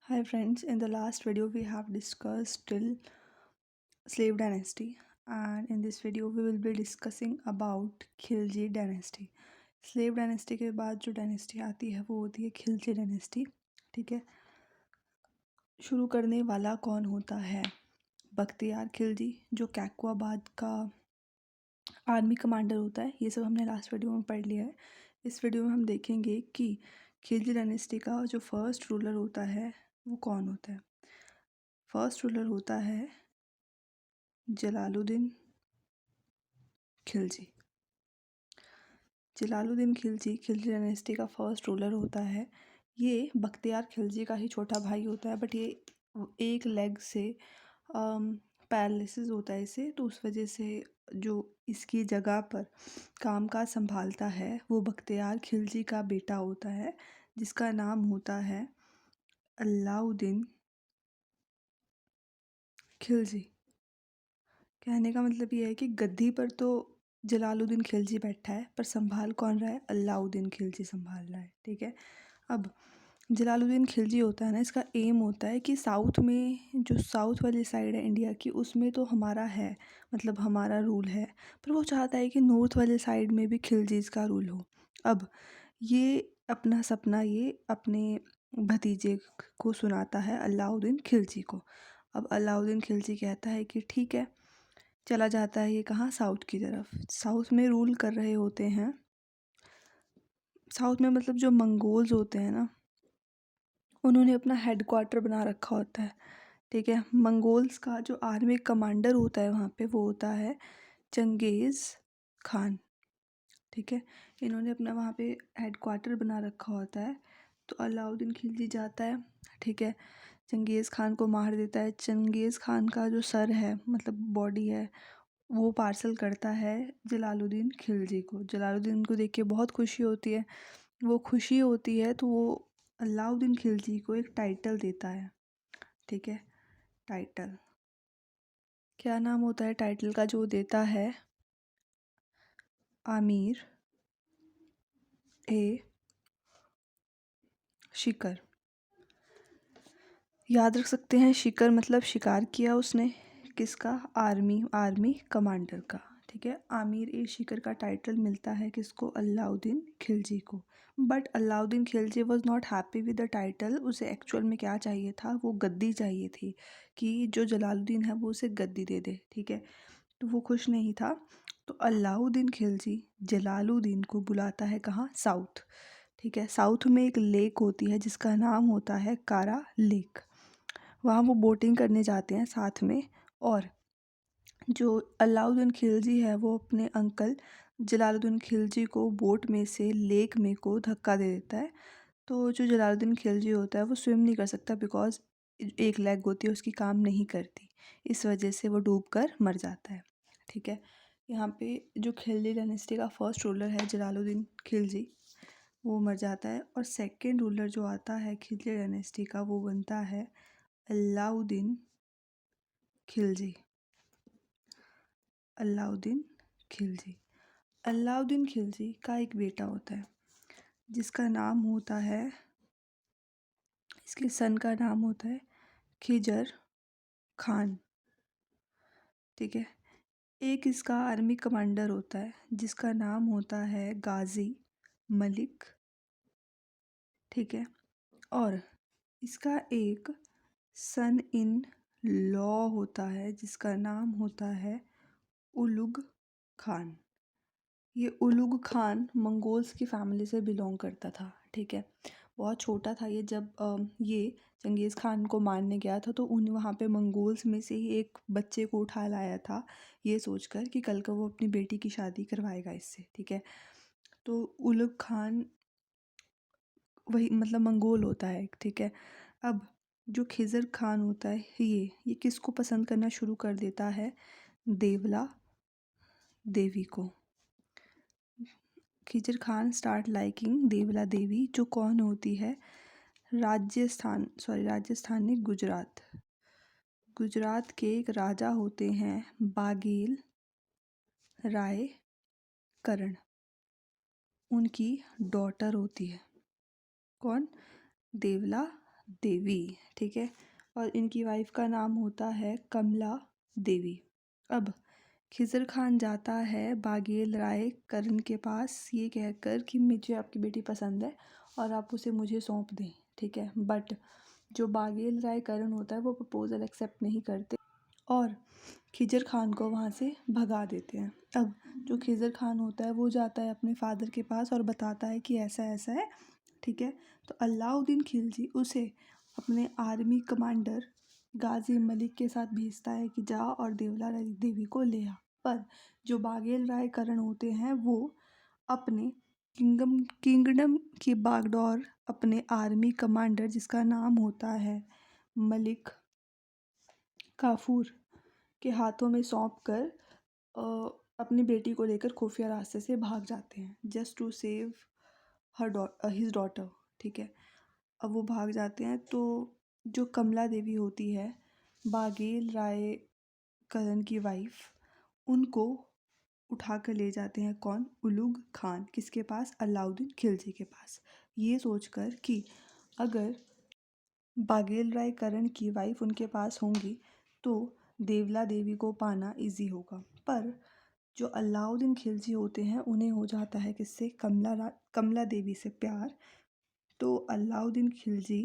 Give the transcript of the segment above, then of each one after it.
Hi friends, in the last video we have discussed till slave dynasty, and in this video we will be discussing about Khilji dynasty. slave dynasty के बाद जो dynasty आती है वो होती है Khilji dynasty. ठीक है, शुरू करने वाला कौन होता है? बख्तियार खिलजी, जो कैकुआबाद का आर्मी कमांडर होता है. ये सब हमने लास्ट वीडियो में पढ़ लिया है. इस वीडियो में हम देखेंगे कि खिलजी डायनेस्टी का जो फर्स्ट रूलर होता है वो कौन होता है. फर्स्ट रूलर होता है जलालुद्दीन खिलजी. जलालुद्दीन खिलजी खिलजी डायनेस्टी का फर्स्ट रूलर होता है. ये बख्तियार खिलजी का ही छोटा भाई होता है, बट ये एक लेग से पैरालिसिस होता है इसे, तो उस वजह से जो इसकी जगह पर कामकाज संभालता है वो बख्तियार खिलजी का बेटा होता है, जिसका नाम होता है अलाउद्दीन खिलजी. कहने का मतलब ये है कि गद्दी पर तो जलालुद्दीन खिलजी बैठा है, पर संभाल कौन रहा है? अलाउद्दीन खिलजी संभाल रहा है. ठीक है, अब जलालुद्दीन खिलजी होता है ना, इसका एम होता है कि साउथ में, जो साउथ वाली साइड है इंडिया की, उसमें तो हमारा है, मतलब हमारा रूल है, पर वो चाहता है कि नॉर्थ वाले साइड में भी खिलजीज का रूल हो. अब ये अपना सपना ये अपने भतीजे को सुनाता है, अलाउद्दीन खिलजी को. अब अलाउद्दीन खिलजी कहता है कि ठीक है, चला जाता है ये कहाँ? साउथ की तरफ. साउथ में रूल कर रहे होते हैं, साउथ में मतलब जो मंगोल्स होते हैं ना, उन्होंने अपना हेडक्वार्टर बना रखा होता है. ठीक है, मंगोल्स का जो आर्मी कमांडर होता है वहाँ पे वो होता है चंगेज़ खान. ठीक है, इन्होंने अपना वहाँ पे हेडक्वार्टर बना रखा होता है. तो अलाउद्दीन खिलजी जाता है, ठीक है, चंगेज़ खान को मार देता है. चंगेज़ खान का जो सर है, मतलब बॉडी है, वो पार्सल करता है जलालुद्दीन खिलजी को. जलालुद्दीन को देख के बहुत खुशी होती है. वो खुशी होती है तो वो अलाउद्दीन खिलजी को एक टाइटल देता है. ठीक है, टाइटल क्या नाम होता है टाइटल का जो देता है? आमिर ए शिकर. याद रख सकते हैं, शिकर मतलब शिकार किया उसने. किसका? आर्मी कमांडर का. ठीक है, आमिर ए शिकर का टाइटल मिलता है किसको? अलाउद्दीन खिलजी को. But Alauddin Khilji was not happy with the title. उसे एक्चुअल में क्या चाहिए था? वो गद्दी चाहिए थी, कि जो जलालुद्दीन है वो उसे गद्दी दे दे. ठीक है, तो वो खुश नहीं था. तो अलाउद्दीन खिलजी जलालुद्दीन को बुलाता है कहाँ? साउथ. ठीक है, साउथ में एक लेक होती है जिसका नाम होता है कारा लेक. वहाँ वो बोटिंग करने जाते हैं साथ में. और जो अलाउद्दीन खिलजी है वो अपने अंकल जलालुद्दीन खिलजी को बोट में से लेक में को धक्का दे देता है. तो जो जलालुद्दीन खिलजी होता है वो स्विम नहीं कर सकता, बिकॉज एक लेग होती है उसकी काम नहीं करती. इस वजह से वो डूब कर मर जाता है. ठीक है, यहाँ पे जो खिलजी डायनेस्टी का फर्स्ट रूलर है जलालुद्दीन खिलजी, वो मर जाता है. और सेकंड रूलर जो आता है खिलजी डायनेस्टी का वो बनता है अलाउद्दीन खिलजी. अलाउद्दीन खिलजी. अलाउद्दीन खिलजी का एक बेटा होता है जिसका नाम होता है, इसके सन का नाम होता है खिजर खान. ठीक है, एक इसका आर्मी कमांडर होता है जिसका नाम होता है गाजी मलिक. ठीक है, और इसका एक सन इन लॉ होता है जिसका नाम होता है उलुग खान. ये उलुग खान मंगोल्स की फैमिली से बिलोंग करता था. ठीक है, बहुत छोटा था ये जब ये चंगेज़ खान को मारने गया था, तो उन्हें वहाँ पे मंगोल्स में से ही एक बच्चे को उठा लाया था, ये सोचकर कि कल को वो अपनी बेटी की शादी करवाएगा इससे. ठीक है, तो उलुग खान वही मतलब मंगोल होता है. ठीक है, अब जो खिज़र खान होता है ये किसको पसंद करना शुरू कर देता है? देवला देवी को. खिज़र खान स्टार्ट लाइकिंग देवला देवी, जो कौन होती है? राजस्थान नहीं, गुजरात के एक राजा होते हैं बागेल राय करण. उनकी डॉटर होती है कौन? देवला देवी, ठीक है। और इनकी वाइफ का नाम होता है कमला देवी। अब खिज़र खान जाता है बाघेल राय करण के पास ये कहकर कि मुझे आपकी बेटी पसंद है और आप उसे मुझे सौंप दें, ठीक है। बट जो बाघेल राय करण होता है वो प्रपोज़ल एक्सेप्ट नहीं करते और खिज़र खान को वहाँ से भगा देते हैं। अब जो खिज़र खान होता है वो जाता है अपने फादर के पास और बताता है कि ऐसा ऐसा है, ठीक है। तो अलाउद्दीन खिलजी उसे अपने आर्मी कमांडर गाजी मलिक के साथ भेजता है कि जा और देवला देवी को ले आ। पर जो बाघेल राय करण होते हैं वो अपने किंगडम की बागडोर अपने आर्मी कमांडर जिसका नाम होता है मलिक काफूर के हाथों में सौंप कर अपनी बेटी को लेकर खुफिया रास्ते से भाग जाते हैं just to save his daughter, ठीक है। अब वो भाग जाते हैं तो जो कमला देवी होती है बाघेल राय करण की वाइफ, उनको उठा कर ले जाते हैं कौन, उलुग खान, किसके पास, अलाउद्दीन खिलजी के पास। ये सोचकर कि अगर बाघेल राय करण की वाइफ उनके पास होंगी तो देवला देवी को पाना इजी होगा। पर जो अलाउद्दीन खिलजी होते हैं उन्हें हो जाता है किससे, कमला देवी से प्यार। तो अलाउद्दीन खिलजी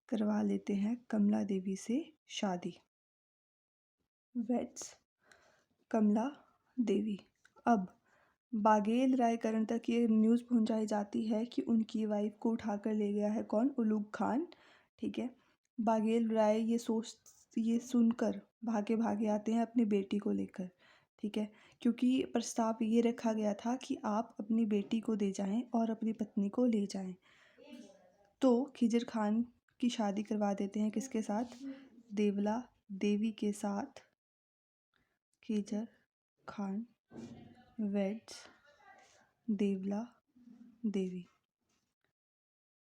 करवा लेते हैं कमला देवी से शादी, वेट्स कमला देवी। अब बाघेल राय करण तक ये न्यूज़ पहुंचाई जाती है कि उनकी वाइफ को उठाकर ले गया है कौन, उलुग खान, ठीक है। बाघेल राय ये सुनकर भागे भागे आते हैं अपनी बेटी को लेकर, ठीक है। क्योंकि प्रस्ताव ये रखा गया था कि आप अपनी बेटी को दे जाएं और अपनी पत्नी को ले जाएं। तो खिज़र खान की शादी करवा देते हैं किसके साथ, देवला देवी के साथ। खिज़र खान वेड्स देवला देवी।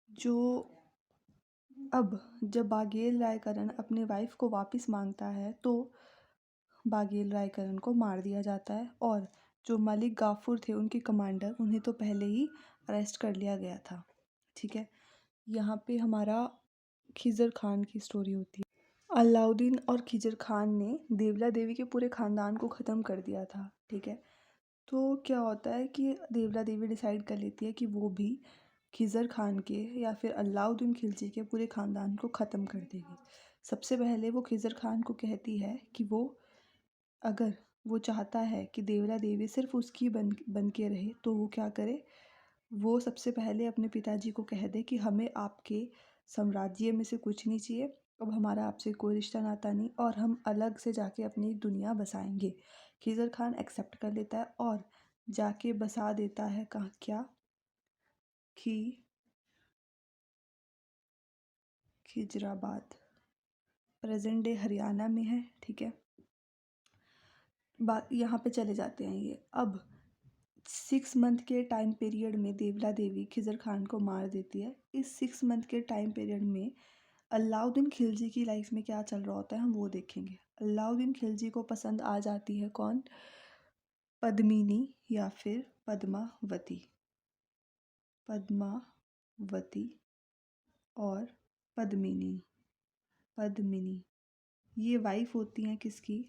जो अब जब बाघेल रायकरण अपने वाइफ को वापस मांगता है तो बाघेल रायकरण को मार दिया जाता है और जो मलिक गाफूर थे उनके कमांडर, उन्हें तो पहले ही अरेस्ट कर लिया गया था, ठीक है। यहाँ पे हमारा खिज़र खान की स्टोरी होती है। अलाउद्दीन और खिज़र खान ने देवला देवी के पूरे ख़ानदान को ख़त्म कर दिया था, ठीक है। तो क्या होता है कि देवला देवी डिसाइड कर लेती है कि वो भी खिज़र खान के या फिर अलाउद्दीन खिलजी के पूरे ख़ानदान को ख़त्म कर देगी। सबसे पहले वो खिज़र खान को कहती है कि अगर वो चाहता है कि देवला देवी सिर्फ उसकी बन के रहे तो वो क्या करे, वो सबसे पहले अपने पिताजी को कह दे कि हमें आपके साम्राज्य में से कुछ नहीं चाहिए, अब हमारा आपसे कोई रिश्ता नाता नहीं और हम अलग से जाके अपनी एक दुनिया बसाएंगे। खिज़र खान एक्सेप्ट कर लेता है और जाके बसा देता है कहाँ, क्या, कि खिजराबाद प्रेजेंट डे हरियाणा में है, ठीक है। बात यहाँ पे चले जाते हैं ये। अब 6 मंथ के टाइम पीरियड में देवला देवी खिज़र खान को मार देती है। इस 6 मंथ के टाइम पीरियड में अलाउद्दीन खिलजी की लाइफ में क्या चल रहा होता है हम वो देखेंगे। अलाउद्दीन खिलजी को पसंद आ जाती है कौन, पद्मिनी या फिर पद्मावती, पद्मावती और पद्मिनी, पद्मिनी ये वाइफ होती हैं किसकी,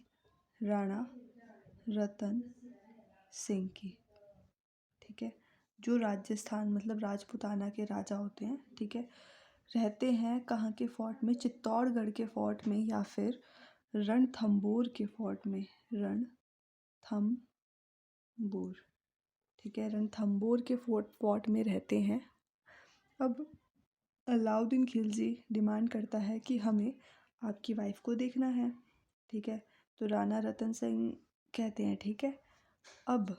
राणा रतन सिंह की, ठीक है। जो राजस्थान मतलब राजपूताना के राजा होते हैं, ठीक है। रहते हैं कहाँ के फोर्ट में, चित्तौड़गढ़ के फोर्ट में या फिर रणथंबोर के फोर्ट में, रणथंबोर, ठीक है। रणथंबोर के फोर्ट में रहते हैं। अब अलाउद्दीन खिलजी डिमांड करता है कि हमें आपकी वाइफ को देखना है, ठीक है। तो राणा रतन सिंह कहते हैं ठीक है। अब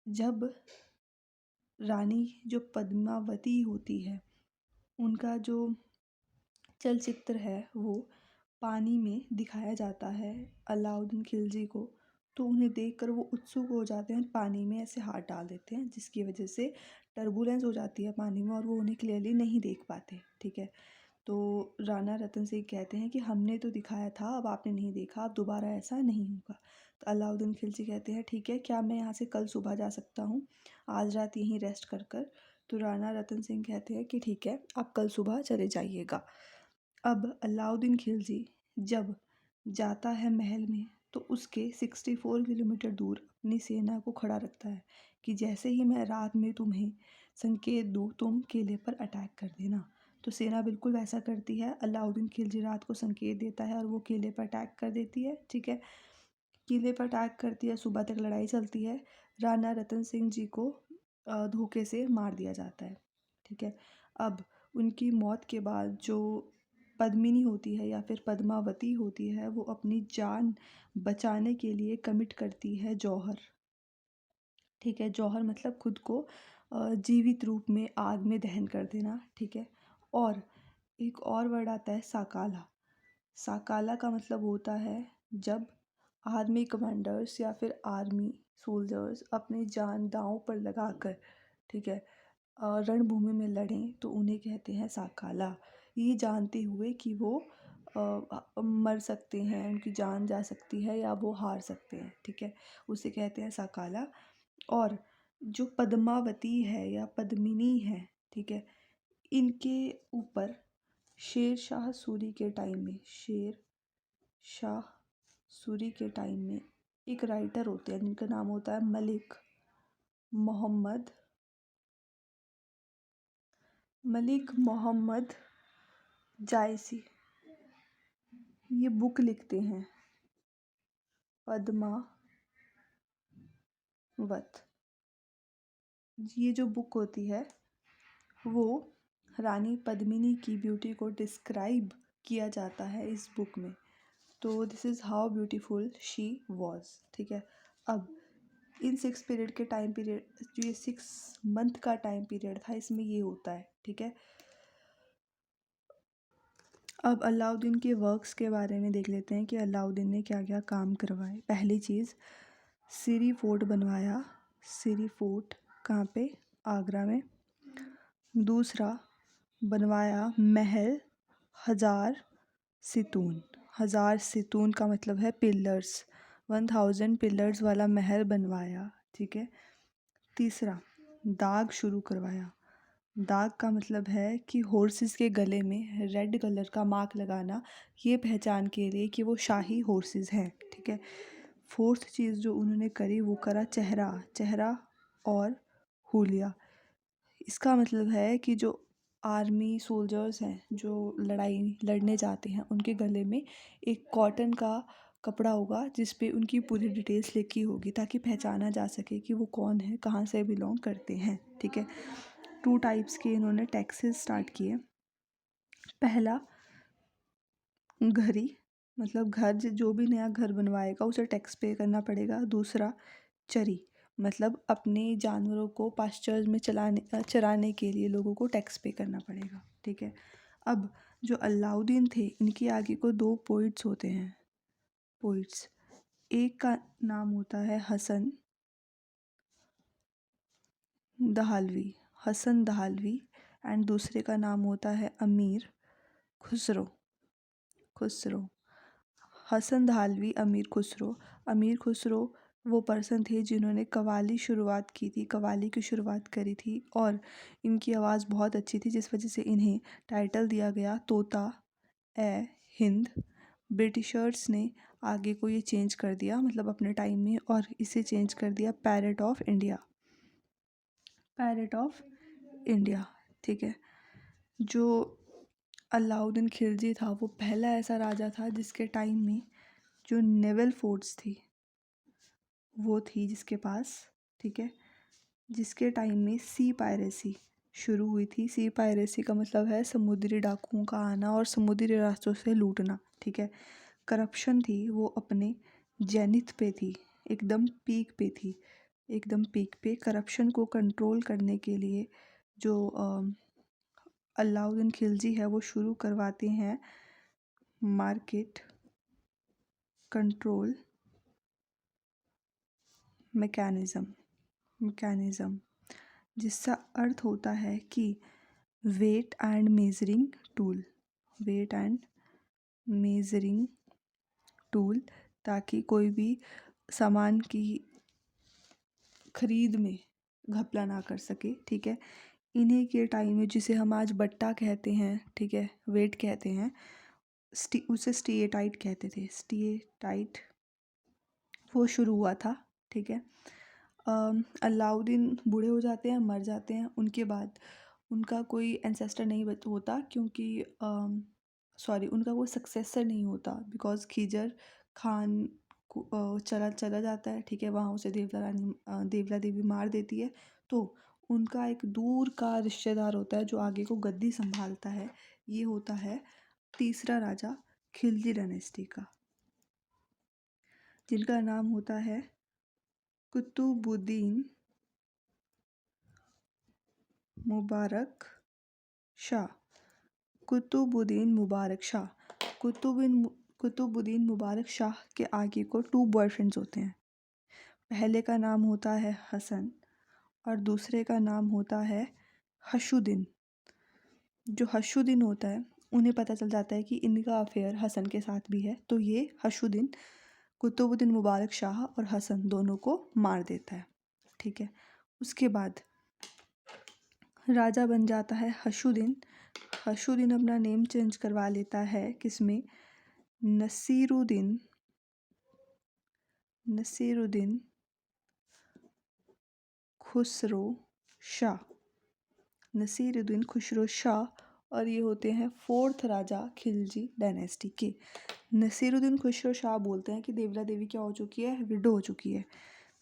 जब रानी जो पद्मावती होती है उनका जो चलचित्र है वो पानी में दिखाया जाता है अलाउद्दीन खिलजी को, तो उन्हें देखकर वो उत्सुक हो जाते हैं, पानी में ऐसे हाथ डाल देते हैं जिसकी वजह से टर्बुलेंस हो जाती है पानी में और वो उन्हें क्लियरली नहीं देख पाते, ठीक है। तो राणा रतन सिंह कहते हैं कि हमने तो दिखाया था, अब आपने नहीं देखा, अब दोबारा ऐसा नहीं होगा। तो अलाउद्दीन खिलजी कहते हैं ठीक है, क्या मैं यहाँ से कल सुबह जा सकता हूँ, आज रात यहीं रेस्ट कर कर। तो राणा रतन सिंह कहते हैं कि ठीक है, आप कल सुबह चले जाइएगा। अब अलाउद्दीन खिलजी जब जाता है महल में तो उसके 64 किलोमीटर दूर अपनी सेना को खड़ा रखता है कि जैसे ही मैं रात में तुम्हें संकेत दूँ तुम किले पर अटैक कर देना। तो सेना बिल्कुल वैसा करती है। अलाउद्दीन खिलजी रात को संकेत देता है और वो किले पर अटैक कर देती है। ठीक है, किले पर अटैक करती है, सुबह तक लड़ाई चलती है। राणा रतन सिंह जी को धोखे से मार दिया जाता है। ठीक है, अब उनकी मौत के बाद जो पद्मिनी होती है या फिर पद्मावती होती है वो अपनी जान बचाने के लिए कमिट करती है जौहर। ठीक है, जौहर मतलब खुद को जीवित रूप में आग में दहन कर देना। ठीक है, और एक और वर्ड आता है साकाला। साकाला का मतलब होता है जब आर्मी कमांडर्स या फिर आर्मी सोल्जर्स अपनी जान दांव पर लगाकर, ठीक है, रणभूमि में लड़ें तो उन्हें कहते हैं साकाला। ये जानते हुए कि वो मर सकते हैं, उनकी जान जा सकती है या वो हार सकते हैं। ठीक है, उसे कहते हैं साकाला। और जो पद्मावती है या पद्मिनी है, ठीक है, इनके ऊपर शेर शाह सूरी के टाइम में शाह सूरी के टाइम में एक राइटर होते हैं जिनका नाम होता है मलिक मोहम्मद जायसी। ये बुक लिखते हैं पद्मावत। ये जो बुक होती है वो रानी पद्मिनी की ब्यूटी को डिस्क्राइब किया जाता है इस बुक में। तो this is how beautiful she was. ठीक है, अब इन 6 पीरियड के टाइम पीरियड जो ये 6 मंथ का टाइम पीरियड था इसमें ये होता है। ठीक है, अब अलाउद्दीन के वर्क्स के बारे में देख लेते हैं कि अलाउद्दीन ने क्या क्या काम करवाए। पहली चीज़, सिरी फोर्ट बनवाया। सिरी फोर्ट कहाँ पे? आगरा में। दूसरा, बनवाया महल हजार सितून। हजार सितून का मतलब है पिलर्स। 1000 पिलर्स वाला महल बनवाया। ठीक है, तीसरा, दाग शुरू करवाया। दाग का मतलब है कि हॉर्सेस के गले में रेड कलर का मार्क लगाना, ये पहचान के लिए कि वो शाही हॉर्सेस हैं। ठीक है, फोर्थ चीज़ जो उन्होंने करी वो करा चेहरा और हुलिया। इसका मतलब है कि जो आर्मी सोल्जर्स हैं जो लड़ाई लड़ने जाते हैं उनके गले में एक कॉटन का कपड़ा होगा जिस पे उनकी पूरी डिटेल्स लिखी होगी ताकि पहचाना जा सके कि वो कौन है, कहाँ से बिलोंग करते हैं। ठीक है, 2 टाइप्स के इन्होंने टैक्सेस स्टार्ट किए। पहला, घरी, मतलब घर जो भी नया घर बनवाएगा उसे टैक्स पे करना पड़ेगा। दूसरा, चरी, मतलब अपने जानवरों को पास्चर्स में चराने के लिए लोगों को टैक्स पे करना पड़ेगा। ठीक है, अब जो अलाउद्दीन थे इनके आगे को 2 पोइट्स होते हैं। पोइट्स, एक का नाम होता है हसन दहालवी एंड दूसरे का नाम होता है अमीर खुसरो। हसन दहालवी, अमीर खुसरो वो पर्सन थे जिन्होंने कवाली की शुरुआत करी थी और इनकी आवाज़ बहुत अच्छी थी जिस वजह से इन्हें टाइटल दिया गया तोता ए हिंद। ब्रिटिशर्स ने आगे को ये चेंज कर दिया मतलब अपने टाइम में, और इसे चेंज कर दिया पैरट ऑफ इंडिया। ठीक है, जो अलाउद्दीन खिलजी था वो पहला ऐसा राजा था जिसके टाइम में जो नेवल फोर्स थी वो थी जिसके पास। ठीक है, जिसके टाइम में सी पायरेसी शुरू हुई थी। सी पायरेसी का मतलब है समुद्री डाकुओं का आना और समुद्री रास्तों से लूटना। ठीक है, करप्शन थी वो अपने जेनिथ पे थी, एकदम पीक पे। करप्शन को कंट्रोल करने के लिए जो अलाउद्दीन खिलजी है वो शुरू करवाते हैं मार्केट कंट्रोल मैकेनिज़्म, जिसका अर्थ होता है कि वेट एंड मेजरिंग टूल, ताकि कोई भी सामान की खरीद में घपला ना कर सके। ठीक है, इन्हीं के टाइम में, जिसे हम आज बट्टा कहते हैं, ठीक है, वेट कहते हैं, उसे स्टीएटाइट कहते थे, स्टीएटाइट, वो शुरू हुआ था, ठीक है। अलाउद्दीन बूढ़े हो जाते हैं, मर जाते हैं, उनके बाद उनका कोई एंसेस्टर नहीं होता, क्योंकि सॉरी, उनका कोई सक्सेसर नहीं होता, बिकॉज खिजर खान चला चला जाता है, ठीक है, वहाँ उसे देवला देवी मार देती है। तो उनका एक दूर का रिश्तेदार होता है जो आगे को गद्दी संभालता है, ये होता है तीसरा राजा खिलजी डायनेस्टी का, जिनका नाम होता है कुतुबुद्दीन मुबारक शाह। कुतुबुद्दीन मुबारक शाह, कुतुबुद्दीन मुबारक शाह के आगे को 2 बॉयफ्रेंड्स होते हैं। पहले का नाम होता है हसन और दूसरे का नाम होता है हशुद्दीन। जो हशुद्दीन होता है, उन्हें पता चल जाता है कि इनका अफेयर हसन के साथ भी है, तो ये हशुद्दीन कुतुबुद्दीन मुबारक शाह और हसन दोनों को मार देता है, ठीक है। उसके बाद राजा बन जाता है हशुद्दीन। हशुद्दीन अपना नेम चेंज करवा लेता है, किसमें, नसीरुद्दीन खुसरो शाह, नसीरुद्दीन खुसरो शाह, और ये होते हैं 4th राजा खिलजी डायनेस्टी के। नसीरुद्दीन खुसरो शाह बोलते हैं कि देवला देवी क्या हो चुकी है, विडो हो चुकी है,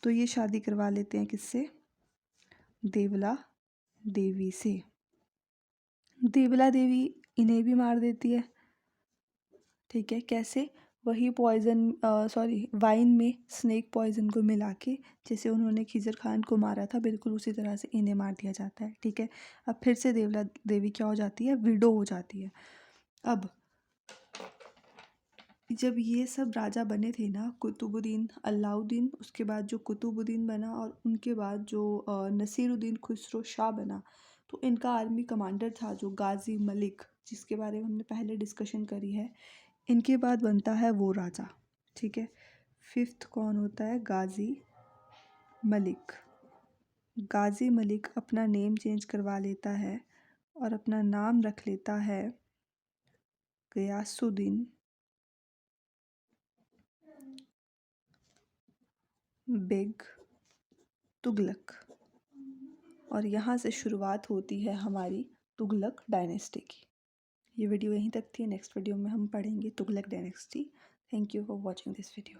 तो ये शादी करवा लेते हैं किससे, देवला देवी से। देवला देवी इन्हें भी मार देती है, ठीक है, कैसे, वही पॉइजन, सॉरी, वाइन में स्नेक पॉइजन को मिला के, जैसे उन्होंने खिजर खान को मारा था, बिल्कुल उसी तरह से इन्हें मार दिया जाता है, ठीक है। अब फिर से देवला देवी क्या हो जाती है, विडो हो जाती है। अब जब ये सब राजा बने थे ना, कुतुबुद्दीन, अलाउद्दीन, उसके बाद जो कुतुबुद्दीन बना, और उनके बाद जो नसीरुद्दीन खुसरो शाह बना, तो इनका आर्मी कमांडर था जो गाजी मलिक, जिसके बारे में हमने पहले डिस्कशन करी है। इनके बाद बनता है वो राजा, ठीक है। 5th कौन होता है, गाजी मलिक। गाजी मलिक अपना नेम चेंज करवा लेता है और अपना नाम रख लेता है गयासुद्दीन बेग तुगलक, और यहाँ से शुरुआत होती है हमारी तुगलक डायनेस्टी की। ये वीडियो यहीं तक थी, नेक्स्ट वीडियो में हम पढ़ेंगे Tughlaq dynasty. Thank you for watching this video.